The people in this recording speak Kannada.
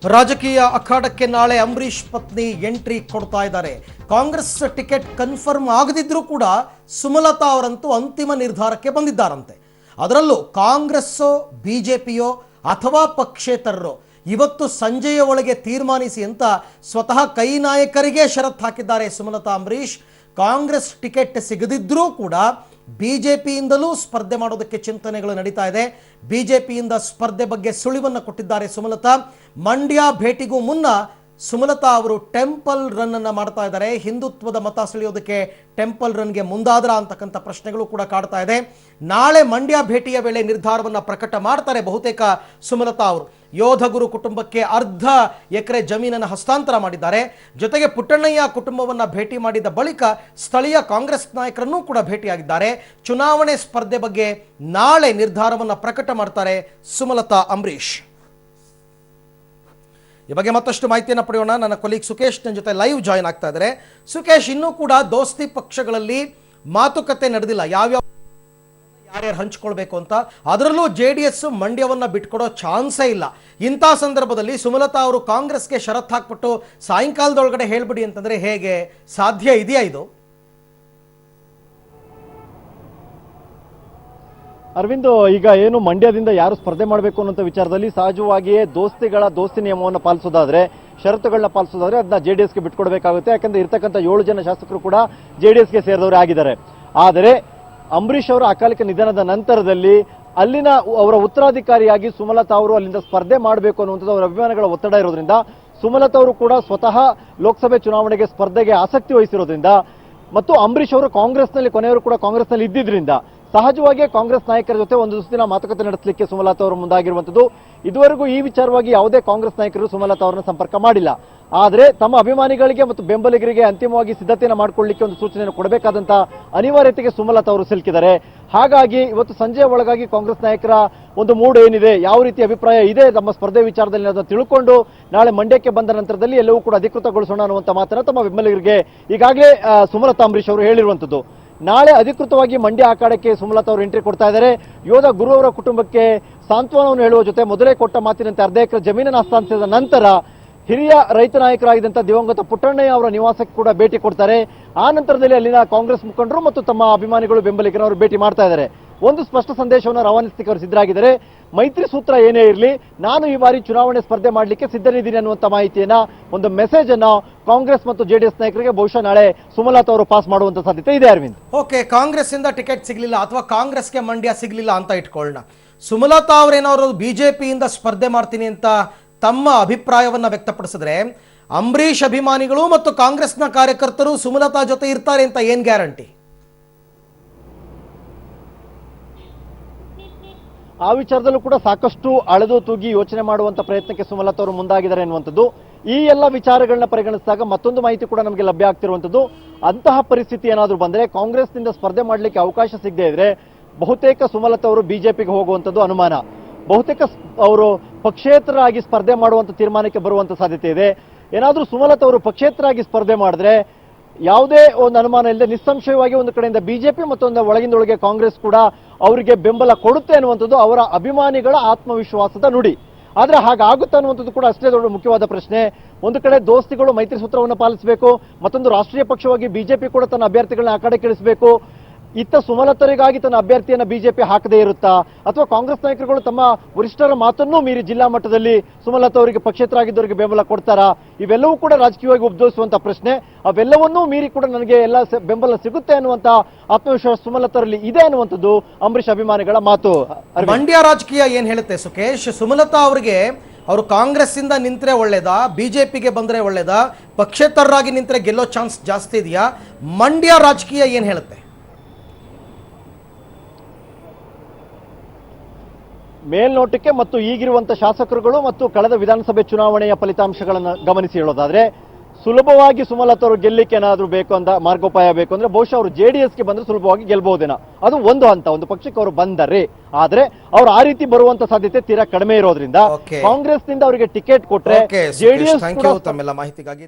ರಾಜಕೀಯ ಅಖಾಡಕ್ಕೆ ನಾಳೆ ಅಂಬರೀಷ್ ಪತ್ನಿ ಎಂಟ್ರಿ ಕೊಡ್ತಾ ಇದ್ದಾರೆ. ಕಾಂಗ್ರೆಸ್ ಟಿಕೆಟ್ ಕನ್ಫರ್ಮ್ ಆಗದಿದ್ರೂ ಕೂಡ ಸುಮಲತಾ ಅವರಂತೂ ಅಂತಿಮ ನಿರ್ಧಾರಕ್ಕೆ ಬಂದಿದ್ದಾರಂತೆ. ಅದರಲ್ಲೂ ಕಾಂಗ್ರೆಸ್ಸೋ ಬಿಜೆಪಿಯೋ ಅಥವಾ ಪಕ್ಷೇತರರೋ ಇವತ್ತು ಸಂಜೆಯ ಒಳಗೆ ತೀರ್ಮಾನಿಸಿ ಅಂತ ಸ್ವತಃ ಕೈ ನಾಯಕರಿಗೆ ಷರತ್ತು ಹಾಕಿದ್ದಾರೆ ಸುಮಲತಾ ಅಂಬರೀಷ್. ಕಾಂಗ್ರೆಸ್ ಟಿಕೆಟ್ ಸಿಗದಿದ್ರೂ ಕೂಡ ಬಿಜೆಪಿಯಿಂದಲೂ ಸ್ಪರ್ಧೆ ಮಾಡೋದಕ್ಕೆ ಚಿಂತನೆಗಳು ನಡೀತಾ ಇದೆ. ಬಿಜೆಪಿಯಿಂದ ಸ್ಪರ್ಧೆ ಬಗ್ಗೆ ಸುಳಿವನ್ನು ಕೊಟ್ಟಿದ್ದಾರೆ ಸುಮಲತಾ. ಮಂಡ್ಯ ಭೇಟಿಗೂ ಮುನ್ನ ಸುಮಲತಾ ಅವರು ಟೆಂಪಲ್ ರನ್ ಅನ್ನು ಮಾಡ್ತಾ ಇದ್ದಾರೆ. ಹಿಂದುತ್ವದ ಮತ ಸೆಳೆಯೋದಕ್ಕೆ ಟೆಂಪಲ್ ರನ್ಗೆ ಮುಂದಾದ್ರ ಅಂತಕ್ಕಂಥ ಪ್ರಶ್ನೆಗಳು ಕೂಡ ಕಾಡ್ತಾ ಇದೆ. ನಾಳೆ ಮಂಡ್ಯ ಭೇಟಿಯ ವೇಳೆ ನಿರ್ಧಾರವನ್ನು ಪ್ರಕಟ ಮಾಡ್ತಾರೆ ಬಹುತೇಕ ಸುಮಲತಾ ಅವರು. ಯೋಧಗುರು ಕುಟುಂಬಕ್ಕೆ 1/2 ಎಕರೆ ಜಮೀನನ್ನು ಹಸ್ತಾಂತರ ಮಾಡಿದ್ದಾರೆ. ಜೊತೆಗೆ ಪುಟ್ಟಣ್ಣಯ್ಯ ಕುಟುಂಬವನ್ನು ಭೇಟಿ ಮಾಡಿದ ಬಳಿಕ ಸ್ಥಳೀಯ ಕಾಂಗ್ರೆಸ್ ನಾಯಕರನ್ನೂ ಕೂಡ ಭೇಟಿಯಾಗಿದ್ದಾರೆ. ಚುನಾವಣೆ ಸ್ಪರ್ಧೆ ಬಗ್ಗೆ ನಾಳೆ ನಿರ್ಧಾರವನ್ನು ಪ್ರಕಟ ಮಾಡ್ತಾರೆ ಸುಮಲತಾ ಅಂಬರೀಷ್. ಈ ಬಗ್ಗೆ ಮತ್ತಷ್ಟು ಮಾಹಿತಿಯನ್ನು ಪಡೆಯೋಣ. ನನ್ನ ಕೊಲೀಗ್ ಸುಕೇಶ್ ನನ್ನ ಜೊತೆ ಲೈವ್ ಜಾಯಿನ್ ಆಗ್ತಾ ಇದ್ದಾರೆ. ಸುಕೇಶ್, ಇನ್ನೂ ಕೂಡ ದೋಸ್ತಿ ಪಕ್ಷಗಳಲ್ಲಿ ಮಾತುಕತೆ ನಡೆದಿಲ್ಲ, ಯಾರ್ಯಾರು ಹಂಚಿಕೊಳ್ಬೇಕು ಅಂತ. ಅದರಲ್ಲೂ JDS ಮಂಡ್ಯವನ್ನ ಬಿಟ್ಕೊಡೋ ಚಾನ್ಸೇ ಇಲ್ಲ. ಇಂಥ ಸಂದರ್ಭದಲ್ಲಿ ಸುಮಲತಾ ಅವರು ಕಾಂಗ್ರೆಸ್ಗೆ ಷರತ್ತು ಹಾಕ್ಬಿಟ್ಟು ಸಾಯಂಕಾಲದೊಳಗಡೆ ಹೇಳ್ಬಿಡಿ ಅಂತಂದ್ರೆ ಹೇಗೆ ಸಾಧ್ಯ ಇದೆಯಾ ಇದು? ಅರವಿಂದ್, ಈಗ ಏನು ಮಂಡ್ಯದಿಂದ ಯಾರು ಸ್ಪರ್ಧೆ ಮಾಡಬೇಕು ಅನ್ನೋ ವಿಚಾರದಲ್ಲಿ ಸಹಜವಾಗಿಯೇ ದೋಸ್ತಿ ನಿಯಮವನ್ನು ಪಾಲಿಸೋದಾದ್ರೆ, ಷರತ್ತುಗಳನ್ನ ಪಾಲಿಸೋದಾದ್ರೆ ಅದನ್ನ JDSಗೆ ಬಿಟ್ಕೊಡ್ಬೇಕಾಗುತ್ತೆ. ಯಾಕಂದ್ರೆ ಇರ್ತಕ್ಕಂಥ 7 ಜನ ಶಾಸಕರು ಕೂಡ JDSಗೆ ಸೇರಿದವರೇ ಆಗಿದ್ದಾರೆ. ಆದರೆ ಅಂಬರೀಷ್ ಅವರ ಅಕಾಲಿಕ ನಿಧನದ ನಂತರದಲ್ಲಿ ಅಲ್ಲಿನ ಅವರ ಉತ್ತರಾಧಿಕಾರಿಯಾಗಿ ಸುಮಲತಾ ಅವರು ಅಲ್ಲಿಂದ ಸ್ಪರ್ಧೆ ಮಾಡಬೇಕು ಅನ್ನುವಂಥದ್ದು ಅವರ ಅಭಿಮಾನಿಗಳ ಒತ್ತಡ ಇರೋದ್ರಿಂದ ಸುಮಲತಾ ಅವರು ಕೂಡ ಸ್ವತಃ ಲೋಕಸಭೆ ಚುನಾವಣೆಗೆ ಸ್ಪರ್ಧೆಗೆ ಆಸಕ್ತಿ ವಹಿಸಿರೋದ್ರಿಂದ ಮತ್ತು ಅಂಬರೀಷ್ ಅವರು ಕಾಂಗ್ರೆಸ್ನಲ್ಲಿ ಕೊನೆಯವರು ಕೂಡ ಕಾಂಗ್ರೆಸ್ನಲ್ಲಿ ಇದ್ದಿದ್ರಿಂದ ಸಹಜವಾಗಿಯೇ ಕಾಂಗ್ರೆಸ್ ನಾಯಕರ ಜೊತೆ ಒಂದು ದಿನ ಮಾತುಕತೆ ನಡೆಸಲಿಕ್ಕೆ ಸುಮಲತಾ ಅವರು ಮುಂದಾಗಿರುವಂಥದ್ದು. ಇದುವರೆಗೂ ಈ ವಿಚಾರವಾಗಿ ಯಾವುದೇ ಕಾಂಗ್ರೆಸ್ ನಾಯಕರು ಸುಮಲತಾ ಅವರನ್ನು ಸಂಪರ್ಕ ಮಾಡಿಲ್ಲ. ಆದರೆ ತಮ್ಮ ಅಭಿಮಾನಿಗಳಿಗೆ ಮತ್ತು ಬೆಂಬಲಿಗರಿಗೆ ಅಂತಿಮವಾಗಿ ಸಿದ್ಧತೆಯನ್ನು ಮಾಡಿಕೊಳ್ಳಲಿಕ್ಕೆ ಒಂದು ಸೂಚನೆಯನ್ನು ಕೊಡಬೇಕಾದಂತ ಅನಿವಾರ್ಯತೆಗೆ ಸುಮಲತಾ ಅವರು ಸಿಲುಕಿದ್ದಾರೆ. ಹಾಗಾಗಿ ಇವತ್ತು ಸಂಜೆ ಒಳಗಾಗಿ ಕಾಂಗ್ರೆಸ್ ನಾಯಕರ ಒಂದು ಮೂಡ್ ಏನಿದೆ, ಯಾವ ರೀತಿ ಅಭಿಪ್ರಾಯ ಇದೆ ತಮ್ಮ ಸ್ಪರ್ಧೆ ವಿಚಾರದಲ್ಲಿ ಅದನ್ನು ತಿಳ್ಕೊಂಡು ನಾಳೆ ಮಂಡ್ಯಕ್ಕೆ ಬಂದ ನಂತರದಲ್ಲಿ ಎಲ್ಲವೂ ಕೂಡ ಅಧಿಕೃತಗೊಳಿಸೋಣ ಅನ್ನುವಂಥ ಮಾತನ್ನು ತಮ್ಮ ಬೆಂಬಲಿಗರಿಗೆ ಈಗಾಗಲೇ ಸುಮಲತಾ ಅಂಬರೀಷ್ ಅವರು ಹೇಳಿರುವಂಥದ್ದು. ನಾಳೆ ಅಧಿಕೃತವಾಗಿ ಮಂಡ್ಯ ಅಖಾಡಕ್ಕೆ ಸುಮಲತಾ ಅವರು ಎಂಟ್ರಿ ಕೊಡ್ತಾ ಇದ್ದಾರೆ. ಯೋಧ ಗುರು ಅವರ ಕುಟುಂಬಕ್ಕೆ ಸಾಂತ್ವನವನ್ನು ಹೇಳುವ ಜೊತೆ ಮೊದಲೇ ಕೊಟ್ಟ ಮಾತಿನಂತೆ 1/2 ಎಕರೆ ಜಮೀನನ್ನು ಹಸ್ತಾಂತರಿಸಿದ ನಂತರ ಹಿರಿಯ ರೈತ ನಾಯಕರಾಗಿದ್ದಂಥ ದಿವಂಗತ ಪುಟ್ಟಣ್ಣಯ್ಯ ಅವರ ನಿವಾಸಕ್ಕೆ ಕೂಡ ಭೇಟಿ ಕೊಡ್ತಾರೆ. ಆ ನಂತರದಲ್ಲಿ ಅಲ್ಲಿನ ಕಾಂಗ್ರೆಸ್ ಮುಖಂಡರು ಮತ್ತು ತಮ್ಮ ಅಭಿಮಾನಿಗಳು ಬೆಂಬಲಿಗರವರು ಭೇಟಿ ಮಾಡ್ತಾ ಇದ್ದಾರೆ. ಒಂದು ಸ್ಪಷ್ಟ ಸಂದೇಶವನ್ನು ರವಾನಿಸಲಿಕ್ಕೆ ಅವರು ಸಿದ್ಧರಾಗಿದ್ದಾರೆ. ಮೈತ್ರಿ ಸೂತ್ರ ಏನೇ ಇರಲಿ, ನಾನು ಈ ಬಾರಿ ಚುನಾವಣೆ ಸ್ಪರ್ಧೆ ಮಾಡಲಿಕ್ಕೆ ಸಿದ್ಧನಿದ್ದೀನಿ ಅನ್ನುವಂಥ ಮಾಹಿತಿಯನ್ನ, ಒಂದು ಮೆಸೇಜ್ ಅನ್ನು ಕಾಂಗ್ರೆಸ್ ಮತ್ತು JDS ನಾಯಕರಿಗೆ ಬಹುಶಃ ನಾಳೆ ಸುಮಲತಾ ಅವರು ಪಾಸ್ ಮಾಡುವಂತ ಸಾಧ್ಯತೆ ಇದೆ. ಅರವಿಂದ್, ಓಕೆ, ಕಾಂಗ್ರೆಸ್ ಇಂದ ಟಿಕೆಟ್ ಸಿಗಲಿಲ್ಲ ಅಥವಾ ಕಾಂಗ್ರೆಸ್ಗೆ ಮಂಡ್ಯ ಸಿಗಲಿಲ್ಲ ಅಂತ ಇಟ್ಕೊಳ್ಳೋಣ. ಸುಮಲತಾ ಅವರೇನಾದ್ರು ಬಿಜೆಪಿಯಿಂದ ಸ್ಪರ್ಧೆ ಮಾಡ್ತೀನಿ ಅಂತ ತಮ್ಮ ಅಭಿಪ್ರಾಯವನ್ನ ವ್ಯಕ್ತಪಡಿಸಿದ್ರೆ ಅಂಬರೀಷ್ ಅಭಿಮಾನಿಗಳು ಮತ್ತು ಕಾಂಗ್ರೆಸ್ನ ಕಾರ್ಯಕರ್ತರು ಸುಮಲತಾ ಜೊತೆ ಇರ್ತಾರೆ ಅಂತ ಏನ್ ಗ್ಯಾರಂಟಿ? ಆ ವಿಚಾರದಲ್ಲೂ ಕೂಡ ಸಾಕಷ್ಟು ಅಳೆದು ತೂಗಿ ಯೋಚನೆ ಮಾಡುವಂತ ಪ್ರಯತ್ನಕ್ಕೆ ಸುಮಲತಾ ಅವರು ಮುಂದಾಗಿದ್ದಾರೆ ಎನ್ನುವಂಥದ್ದು. ಈ ಎಲ್ಲ ವಿಚಾರಗಳನ್ನ ಪರಿಗಣಿಸಿದಾಗ ಮತ್ತೊಂದು ಮಾಹಿತಿ ಕೂಡ ನಮಗೆ ಲಭ್ಯ ಆಗ್ತಿರುವಂಥದ್ದು, ಅಂತಹ ಪರಿಸ್ಥಿತಿ ಏನಾದರೂ ಬಂದರೆ ಕಾಂಗ್ರೆಸ್ನಿಂದ ಸ್ಪರ್ಧೆ ಮಾಡಲಿಕ್ಕೆ ಅವಕಾಶ ಸಿಗದೆ ಇದ್ರೆ ಬಹುತೇಕ ಸುಮಲತಾ ಅವರು ಬಿಜೆಪಿಗೆ ಹೋಗುವಂಥದ್ದು ಅನುಮಾನ. ಬಹುತೇಕ ಅವರು ಪಕ್ಷೇತರರಾಗಿ ಸ್ಪರ್ಧೆ ಮಾಡುವಂತ ತೀರ್ಮಾನಕ್ಕೆ ಬರುವಂತ ಸಾಧ್ಯತೆ ಇದೆ. ಏನಾದರೂ ಸುಮಲತಾ ಅವರು ಪಕ್ಷೇತರರಾಗಿ ಸ್ಪರ್ಧೆ ಮಾಡಿದ್ರೆ ಯಾವುದೇ ಒಂದು ಅನುಮಾನ ಇಲ್ಲದೆ ನಿಸ್ಸಂಶಯವಾಗಿ ಒಂದು ಕಡೆಯಿಂದ ಬಿಜೆಪಿ ಮತ್ತೊಂದು ಒಳಗಿಂದೊಳಗೆ ಕಾಂಗ್ರೆಸ್ ಕೂಡ ಅವರಿಗೆ ಬೆಂಬಲ ಕೊಡುತ್ತೆ ಅನ್ನುವಂಥದ್ದು ಅವರ ಅಭಿಮಾನಿಗಳ ಆತ್ಮವಿಶ್ವಾಸದ ನುಡಿ. ಆದ್ರೆ ಹಾಗಾಗುತ್ತೆ ಅನ್ನುವಂಥದ್ದು ಕೂಡ ಅಷ್ಟೇ ದೊಡ್ಡ ಮುಖ್ಯವಾದ ಪ್ರಶ್ನೆ. ಒಂದು ಕಡೆ ದೋಸ್ತಿಗಳು ಮೈತ್ರಿ ಸೂತ್ರವನ್ನು ಪಾಲಿಸಬೇಕು, ಮತ್ತೊಂದು ರಾಷ್ಟ್ರೀಯ ಪಕ್ಷವಾಗಿ ಬಿಜೆಪಿ ಕೂಡ ತನ್ನ ಅಭ್ಯರ್ಥಿಗಳನ್ನ ಆ ಕಡೆ ಇಳಿಸಬೇಕು. ಇತ್ತ ಸುಮಲತರಿಗಾಗಿ ತನ್ನ ಅಭ್ಯರ್ಥಿಯನ್ನ ಬಿಜೆಪಿ ಹಾಕದೇ ಇರುತ್ತಾ, ಅಥವಾ ಕಾಂಗ್ರೆಸ್ ನಾಯಕರುಗಳು ತಮ್ಮ ವರಿಷ್ಠರ ಮಾತನ್ನೂ ಮೀರಿ ಜಿಲ್ಲಾ ಮಟ್ಟದಲ್ಲಿ ಸುಮಲತಾ ಅವರಿಗೆ ಪಕ್ಷೇತರಾಗಿದ್ದವರಿಗೆ ಬೆಂಬಲ ಕೊಡ್ತಾರಾ? ಇವೆಲ್ಲವೂ ಕೂಡ ರಾಜಕೀಯವಾಗಿ ಉದ್ಭವಿಸುವಂತ ಪ್ರಶ್ನೆ. ಅವೆಲ್ಲವನ್ನೂ ಮೀರಿ ಕೂಡ ನನಗೆ ಎಲ್ಲ ಬೆಂಬಲ ಸಿಗುತ್ತೆ ಅನ್ನುವಂತ ಆತ್ಮವಿಶ್ವಾಸ ಸುಮಲತಾರಲ್ಲಿ ಇದೆ ಅನ್ನುವಂಥದ್ದು ಅಂಬರೀಷ್ ಅಭಿಮಾನಿಗಳ ಮಾತು. ಮಂಡ್ಯ ರಾಜಕೀಯ ಏನ್ ಹೇಳುತ್ತೆ ಸುಕೇಶ್? ಸುಮಲತಾ ಅವರಿಗೆ ಅವರು ಕಾಂಗ್ರೆಸ್ ಇಂದ ನಿಂತ್ರೆ ಒಳ್ಳೇದಾ, ಬಿಜೆಪಿಗೆ ಬಂದ್ರೆ ಒಳ್ಳೇದಾ, ಪಕ್ಷೇತರರಾಗಿ ನಿಂತ್ರೆ ಗೆಲ್ಲೋ ಚಾನ್ಸ್ ಜಾಸ್ತಿ ಇದೆಯಾ? ಮಂಡ್ಯ ರಾಜಕೀಯ ಏನ್ ಹೇಳುತ್ತೆ? ಮೇಲ್ನೋಟಕ್ಕೆ ಮತ್ತು ಈಗಿರುವಂತಹ ಶಾಸಕರುಗಳು ಮತ್ತು ಕಳೆದ ವಿಧಾನಸಭೆ ಚುನಾವಣೆಯ ಫಲಿತಾಂಶಗಳನ್ನು ಗಮನಿಸಿ ಹೇಳೋದಾದ್ರೆ ಸುಲಭವಾಗಿ ಸುಮಲತಾ ಅವರು ಗೆಲ್ಲಿಕ್ಕೆ ಏನಾದರೂ ಬೇಕು ಅಂತ ಮಾರ್ಗೋಪಾಯ ಬೇಕು ಅಂದ್ರೆ ಬಹುಶಃ ಅವರು JDSಗೆ ಬಂದ್ರೆ ಸುಲಭವಾಗಿ ಗೆಲ್ಬಹುದೇನೋ, ಅದು ಒಂದು ಹಂತ, ಒಂದು ಪಕ್ಷಕ್ಕೆ ಅವರು ಬಂದರೆ. ಆದ್ರೆ ಅವ್ರು ಆ ರೀತಿ ಬರುವಂತ ಸಾಧ್ಯತೆ ತೀರಾ ಕಡಿಮೆ ಇರೋದ್ರಿಂದ ಕಾಂಗ್ರೆಸ್ನಿಂದ ಅವರಿಗೆ ಟಿಕೆಟ್ ಕೊಟ್ರೆ JDS ತಮ್ಮೆಲ್ಲ ಮಾಹಿತಿಗಾಗಿ